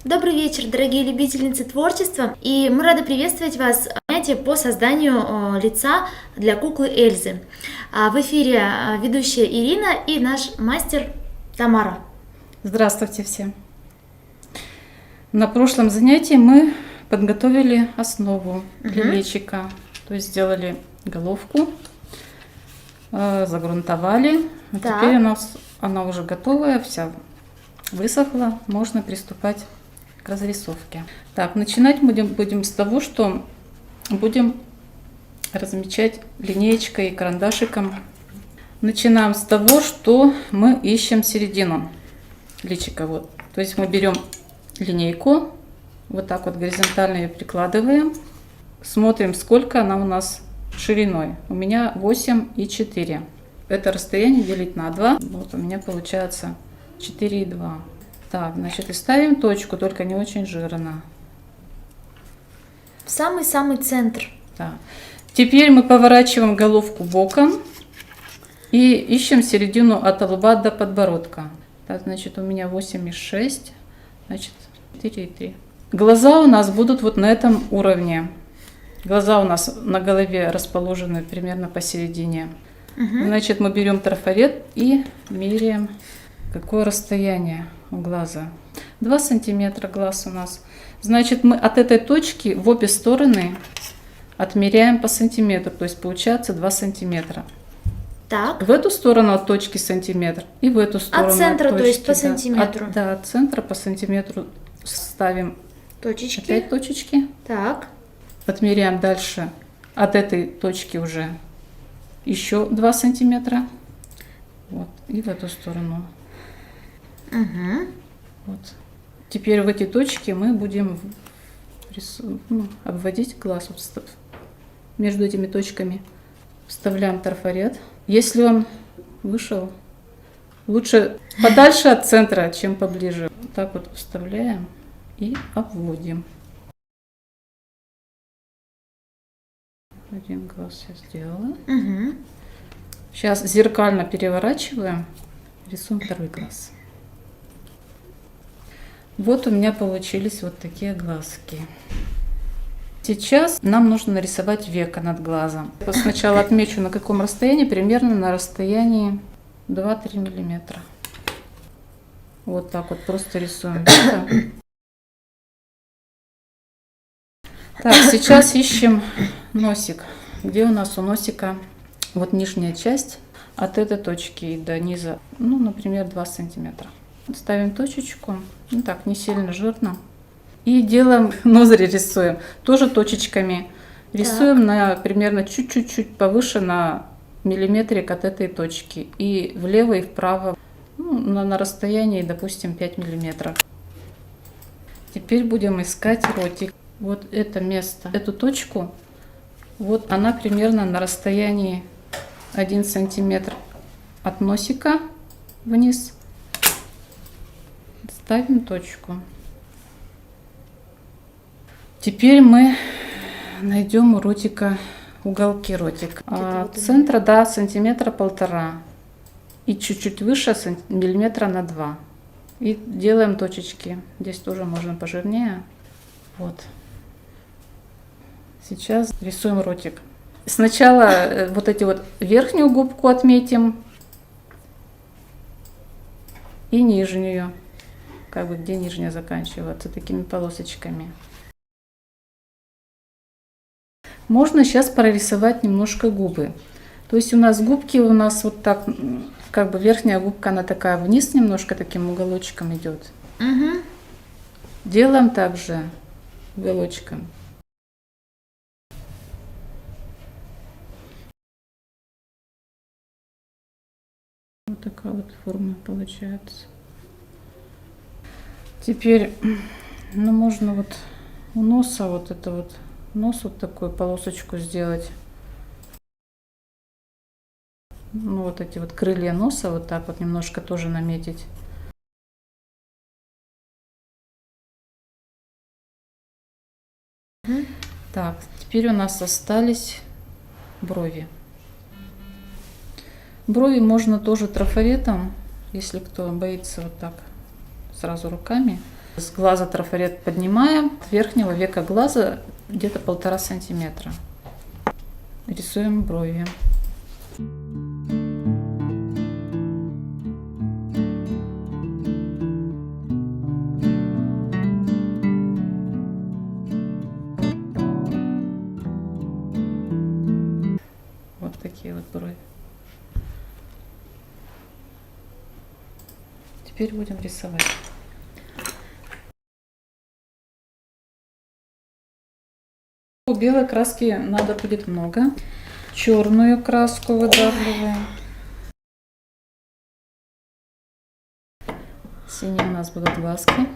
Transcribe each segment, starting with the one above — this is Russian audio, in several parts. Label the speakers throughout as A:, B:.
A: Добрый вечер, дорогие любительницы творчества, и мы рады приветствовать вас в занятии по созданию лица для куклы Эльзы. В эфире ведущая Ирина и наш мастер Тамара.
B: Здравствуйте всем! На прошлом занятии мы подготовили основу для личика, то есть сделали головку, загрунтовали. Теперь у нас она уже готовая, вся высохла, можно приступать к разрисовке. Так, начинать будем с того, что будем размечать линеечкой и карандашиком. Начинаем с того, что мы ищем середину личика. Вот. То есть мы берем линейку, вот так вот горизонтально ее прикладываем, смотрим, сколько она у нас шириной. У меня 8,4. Это расстояние делить на 2. Вот у меня получается 4,2. Так, значит, и ставим точку, только не очень жирно.
A: В самый-самый центр.
B: Да. Теперь мы поворачиваем головку боком и ищем середину от лба до подбородка. Так, значит, у меня 8,6, значит, 4,3. Глаза у нас будут вот на этом уровне. Глаза у нас на голове расположены примерно посередине. Значит, мы берем трафарет и меряем, какое расстояние у глаза. 2 сантиметра глаз у нас. Значит, мы от этой точки в обе стороны отмеряем по сантиметру, то есть получается 2 сантиметра.
A: Так.
B: В эту сторону от точки сантиметр и в эту сторону
A: от центра,
B: от точки,
A: то есть по
B: да.
A: сантиметру.
B: От центра по сантиметру ставим
A: точечки.
B: Опять точечки.
A: Так.
B: Отмеряем дальше от этой точки уже еще 2 сантиметра. Вот. И в эту сторону. Вот. Теперь в эти точки мы будем обводить глаз. Вот между этими точками вставляем трафарет. Если он вышел, лучше подальше от центра, чем поближе. Вот так вот вставляем и обводим. Один глаз я сделала. Сейчас зеркально переворачиваем, рисуем второй глаз. Вот у меня получились вот такие глазки. Сейчас нам нужно нарисовать веко над глазом. Сначала отмечу, на каком расстоянии, примерно на расстоянии 2-3 миллиметра. Вот так вот просто рисуем веко. Так, сейчас ищем носик. Где у нас у носика вот нижняя часть от этой точки до низа, ну, например, 2 сантиметра. Ставим точечку, ну так, не сильно жирно. И делаем, ноздри рисуем, тоже точечками. Рисуем на примерно чуть-чуть повыше на миллиметрик от этой точки. И влево и вправо, ну, на расстоянии, допустим, 5 миллиметров. Теперь будем искать ротик. Вот это место, эту точку, вот она примерно на расстоянии 1 сантиметр от носика вниз. Ставим точку. Теперь мы найдем у ротика уголки ротик. От центра до сантиметра 1,5 и чуть-чуть выше миллиметра на 2. И делаем точечки. Здесь тоже можно пожирнее. Вот. Сейчас рисуем ротик. Сначала вот эти вот верхнюю губку отметим и нижнюю, как бы где нижняя заканчивается, такими полосочками. Можно сейчас прорисовать немножко губы. То есть у нас губки вот так, как бы верхняя губка, она такая вниз немножко таким уголочком идет. Делаем также уголочком. Вот такая вот форма получается. Теперь, ну, можно вот у носа вот это вот, нос вот такую полосочку сделать. Ну, вот эти вот крылья носа вот так вот немножко тоже наметить. Так, теперь у нас остались брови. Брови можно тоже трафаретом, если кто боится вот так сразу руками. С глаза трафарет поднимаем, от верхнего века глаза где-то 1,5 сантиметра. Рисуем брови. Вот такие вот брови. Теперь будем рисовать. Белой краски надо будет много. Черную краску выдавливаем. Синие у нас будут глазки.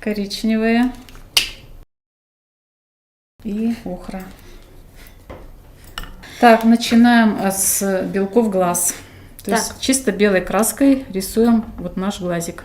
B: Коричневые. И охра. Так, начинаем с белков глаз. То есть чисто белой краской рисуем вот наш глазик.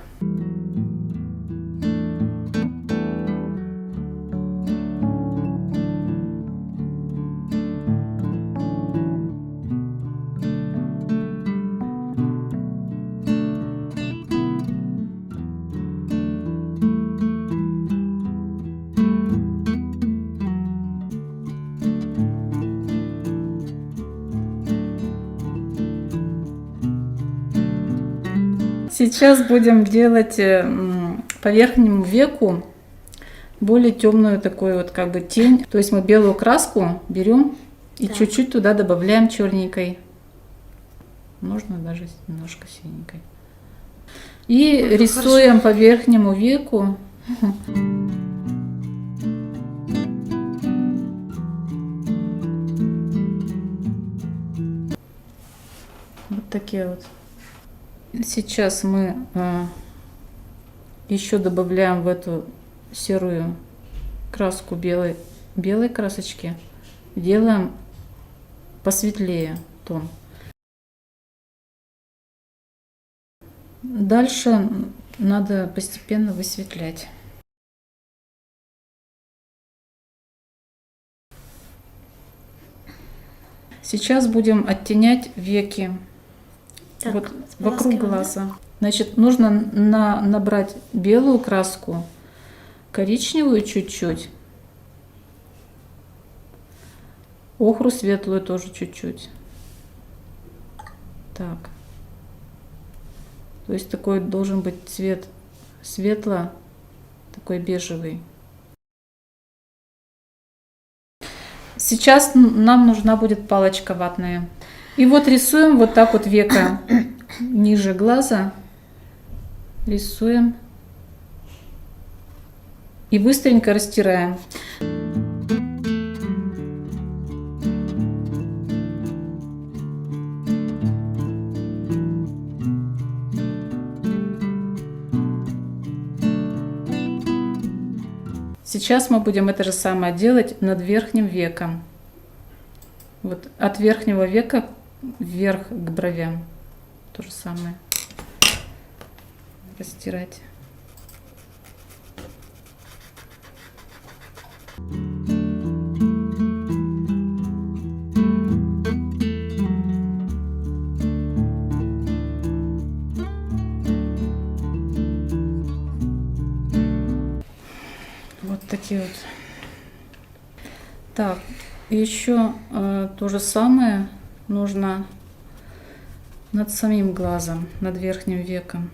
B: Сейчас будем делать по верхнему веку более темную такую вот как бы тень. То есть мы белую краску берем и чуть-чуть туда добавляем черненькой. Можно даже немножко синенькой. И рисуем по верхнему веку. Вот такие вот. Сейчас мы еще добавляем в эту серую краску белой красочки, делаем посветлее тон. Дальше надо постепенно высветлять. Сейчас будем оттенять веки.
A: Так,
B: вот вокруг глаза. Значит, нужно набрать белую краску, коричневую чуть-чуть, охру светлую тоже чуть-чуть. Так. То есть такой должен быть цвет светло, такой бежевый. Сейчас нам нужна будет палочка ватная. И вот рисуем вот так вот веко ниже глаза. Рисуем. И быстренько растираем. Сейчас мы будем это же самое делать над верхним веком. Вот от верхнего века вверх к бровям. То же самое. Растирать. Вот такие вот. Так, еще то же самое нужно над самим глазом, над верхним веком.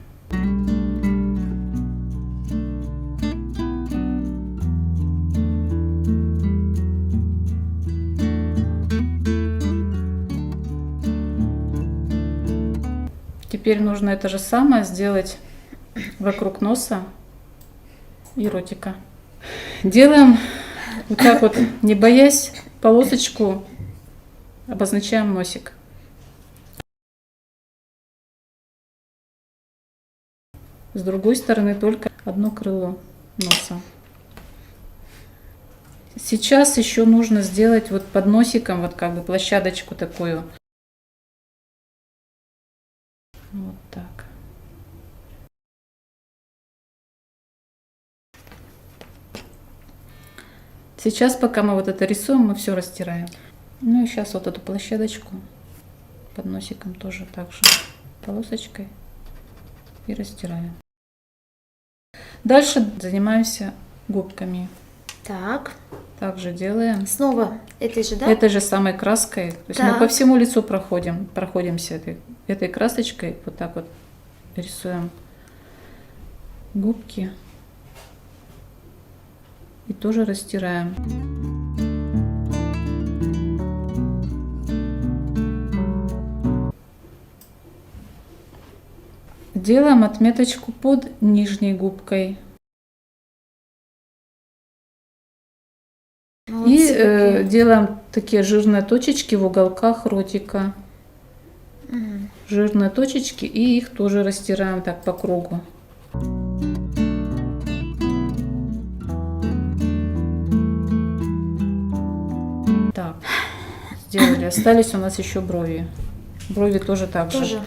B: Теперь нужно это же самое сделать вокруг носа и ротика. Делаем вот так вот, не боясь, полосочку, обозначаем носик. С другой стороны только одно крыло носа. Сейчас еще нужно сделать вот под носиком вот как бы площадочку такую. Вот так. Сейчас, пока мы вот это рисуем, мы все растираем. Ну и сейчас вот эту площадочку под носиком тоже так же полосочкой и растираем. Дальше занимаемся губками.
A: Так,
B: Также делаем
A: снова этой же, да?
B: этой же самой краской. То есть мы
A: Так.
B: по всему лицу проходимся этой красочкой. Вот так вот рисуем губки. И тоже растираем. Делаем отметочку под нижней губкой. И
A: Молодцы какие.
B: делаем такие жирные точечки в уголках ротика.
A: Мгм.
B: Жирные точечки, и их тоже растираем так по кругу. Так, сделали. Остались у нас еще брови. Брови тоже так же.
A: Тоже.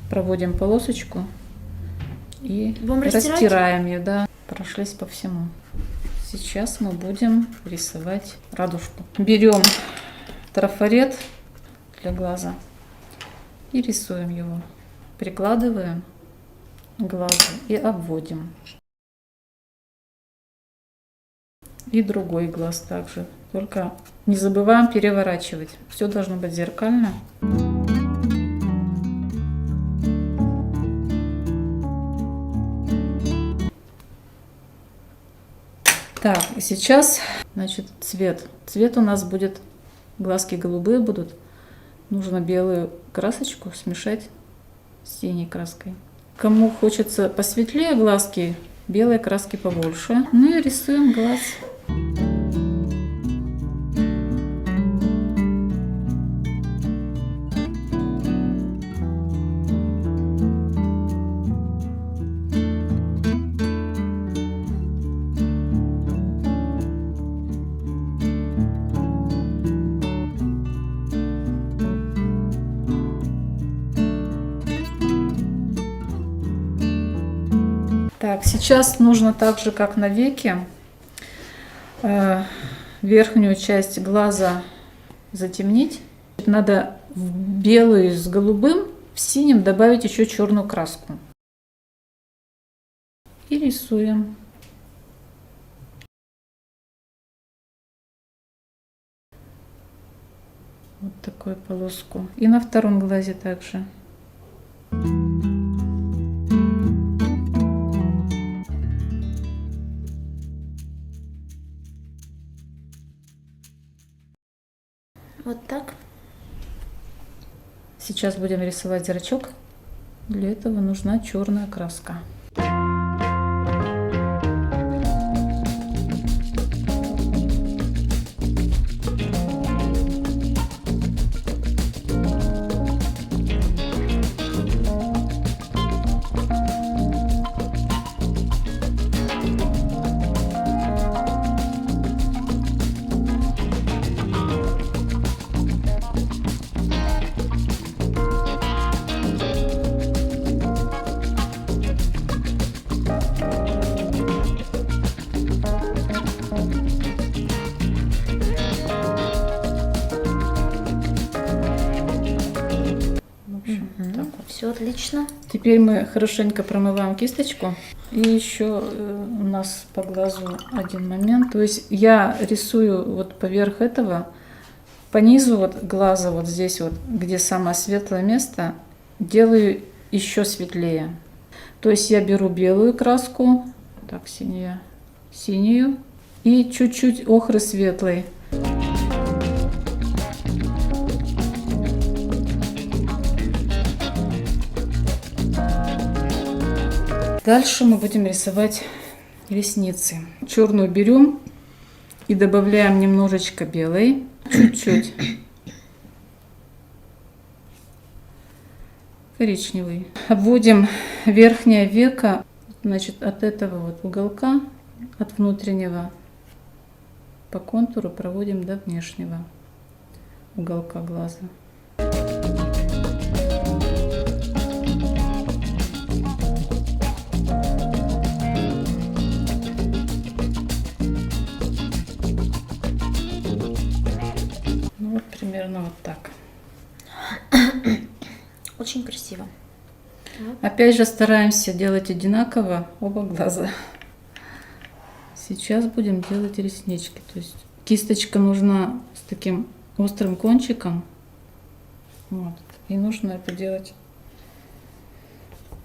B: Проводим полосочку и
A: Будем растирать?
B: растираем ее, да. Прошлись по всему. Сейчас мы будем рисовать радужку. Берем трафарет для глаза и рисуем его. Прикладываем к глазу и обводим. И другой глаз также. Только не забываем переворачивать. Все должно быть зеркально. Так, и сейчас, значит, цвет. Цвет у нас будет, глазки голубые будут. Нужно белую красочку смешать с синей краской. Кому хочется посветлее глазки, белой краски побольше. Ну и рисуем глаз. Так, сейчас нужно так же, как на веке, верхнюю часть глаза затемнить. Надо в белый с голубым, в синим добавить еще черную краску. И рисуем. Вот такую полоску. И на втором глазе также.
A: Вот так.
B: Сейчас будем рисовать зрачок. Для этого нужна черная краска.
A: Все отлично.
B: Теперь мы хорошенько промываем кисточку. И еще у нас по глазу один момент. То есть я рисую вот поверх этого, по низу вот глаза, вот здесь вот, где самое светлое место, делаю еще светлее. То есть я беру белую краску, так, синюю, и чуть-чуть охры светлой. Дальше мы будем рисовать ресницы. Черную берем и добавляем немножечко белой, чуть-чуть. Коричневый. Обводим верхнее веко, значит, от этого вот уголка, от внутреннего по контуру проводим до внешнего уголка глаза. Ну вот примерно вот так.
A: Очень красиво.
B: Опять же стараемся делать одинаково оба глаза. Сейчас будем делать реснички. То есть кисточка нужна с таким острым кончиком. Вот. И нужно это делать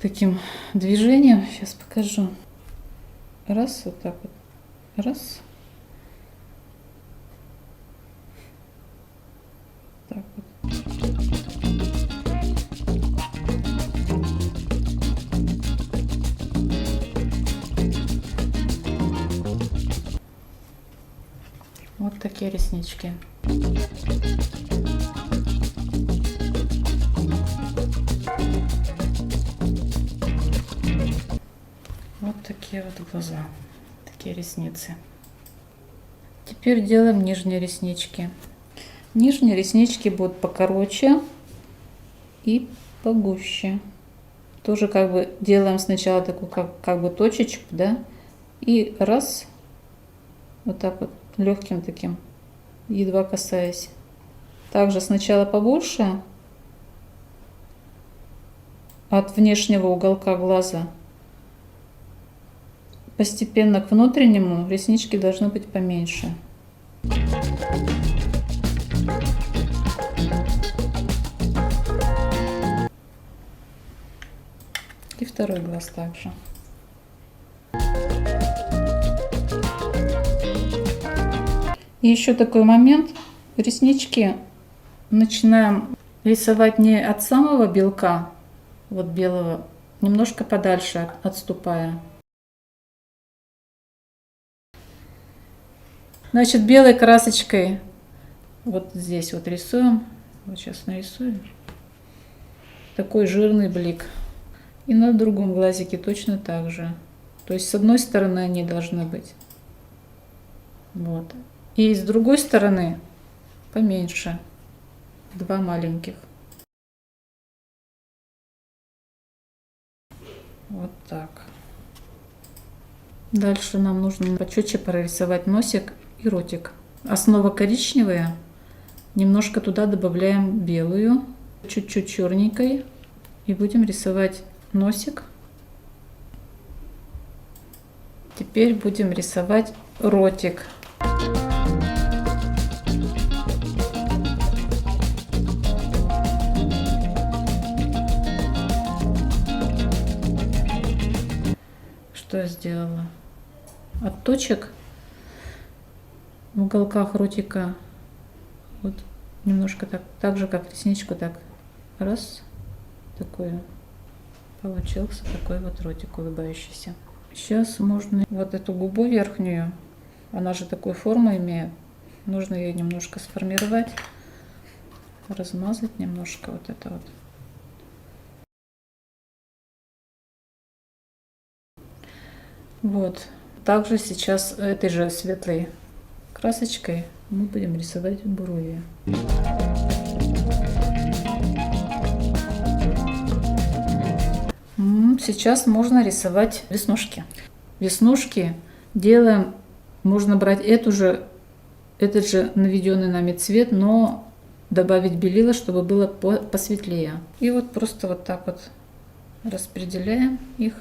B: таким движением. Сейчас покажу. Раз, вот так вот. Раз. Так вот. Вот такие реснички. Вот такие вот глаза, такие ресницы. Теперь делаем нижние реснички. Нижние реснички будут покороче и погуще. Тоже как бы делаем сначала такую как бы точечку, да, и раз, вот так вот легким таким, едва касаясь. Также сначала побольше от внешнего уголка глаза. Постепенно к внутреннему реснички должны быть поменьше. И второй глаз также. И еще такой момент. Реснички начинаем рисовать не от самого белка, вот белого, немножко подальше отступая. Значит, белой красочкой вот здесь вот рисуем. Вот сейчас нарисую. Такой жирный блик. И на другом глазике точно так же. То есть с одной стороны они должны быть. Вот. И с другой стороны поменьше. Два маленьких. Вот так. Дальше нам нужно почетче прорисовать носик и ротик. Основа коричневая. Немножко туда добавляем белую. Чуть-чуть черненькой. И будем рисовать носик. Теперь будем рисовать ротик. Что я сделала? От точек в уголках ротика вот немножко так же, как ресничку, так раз, такой получился такой вот ротик улыбающийся. Сейчас можно вот эту губу верхнюю, она же такую форму имеет, нужно ее немножко сформировать, размазать немножко вот это вот. Вот. Также сейчас этой же светлой красочкой мы будем рисовать брови. Сейчас можно рисовать веснушки. Веснушки делаем, можно брать этот же наведенный нами цвет, но добавить белила, чтобы было посветлее. И вот просто вот так вот распределяем их.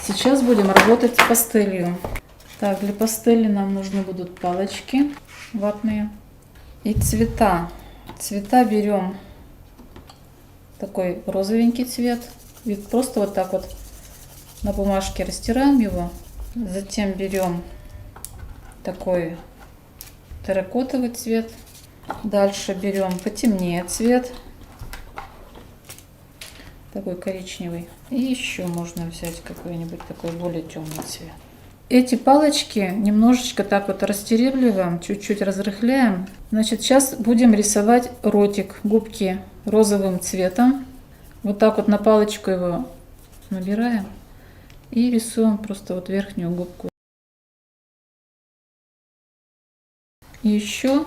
B: Сейчас будем работать с пастелью. Так, для пастели нам нужны будут палочки ватные и цвета. Цвета берем такой розовенький цвет. И просто вот так вот на бумажке растираем его. Затем берем такой терракотовый цвет. Дальше берем потемнее цвет. Такой коричневый. И еще можно взять какой-нибудь такой более темный цвет. Эти палочки немножечко так вот растеребливаем, чуть-чуть разрыхляем. Значит, сейчас будем рисовать ротик, губки розовым цветом. Вот так вот на палочку его набираем и рисуем просто вот верхнюю губку. И еще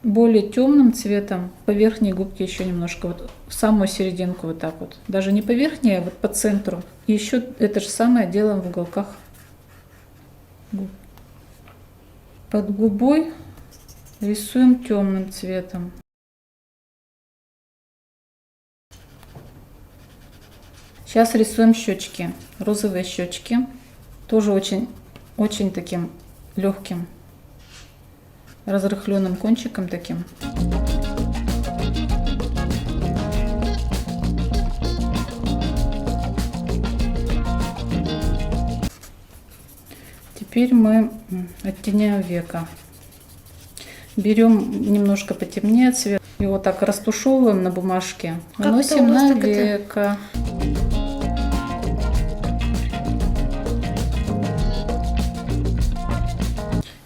B: более темным цветом по верхней губке еще немножко, вот в самую серединку вот так вот. Даже не по верхней, а вот по центру. И еще это же самое делаем в уголках губ. Под губой рисуем темным цветом. Сейчас рисуем щечки, розовые щечки, тоже очень таким легким, разрыхленным кончиком таким. Теперь мы оттеняем века. Берем немножко потемнее цвет и вот так растушевываем на бумажке, наносим на века.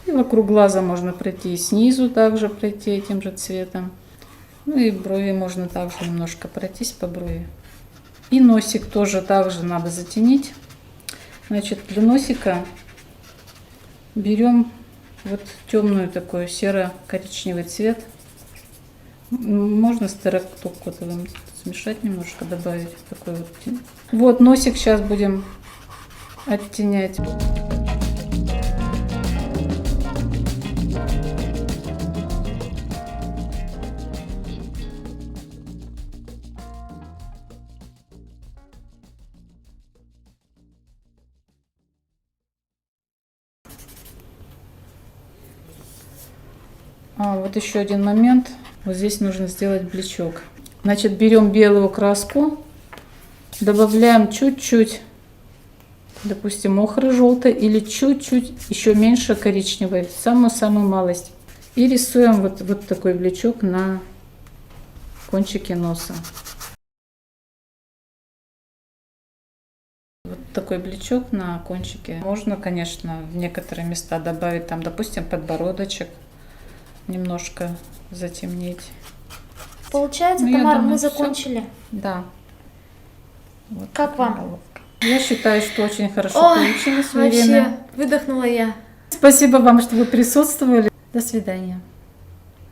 B: И вокруг глаза можно пройти, и снизу также пройти этим же цветом. Ну и брови можно также немножко пройтись по брови. И носик тоже также надо затенить. Значит, для носика берем вот темную такой серо-коричневый цвет. Можно с терракотовым смешать немножко, добавить такой вот. Вот носик сейчас будем оттенять. Вот еще один момент. Вот здесь нужно сделать блечок. Значит, берем белую краску, добавляем чуть-чуть, допустим, охры желтой или чуть-чуть еще меньше коричневой, самую-самую малость. И рисуем вот такой блечок на кончике носа. Вот такой блечок на кончике. Можно, конечно, в некоторые места добавить, там, допустим, подбородочек. Немножко затемнить.
A: Получается,
B: Ну,
A: Тамара,
B: думаю,
A: мы
B: всё.
A: закончили.
B: Да. Вот
A: Как
B: такая
A: вам?
B: головка. Я считаю, что очень хорошо
A: Ой,
B: получилось,
A: вообще,
B: Ирина.
A: выдохнула я.
B: Спасибо вам, что вы присутствовали. До свидания.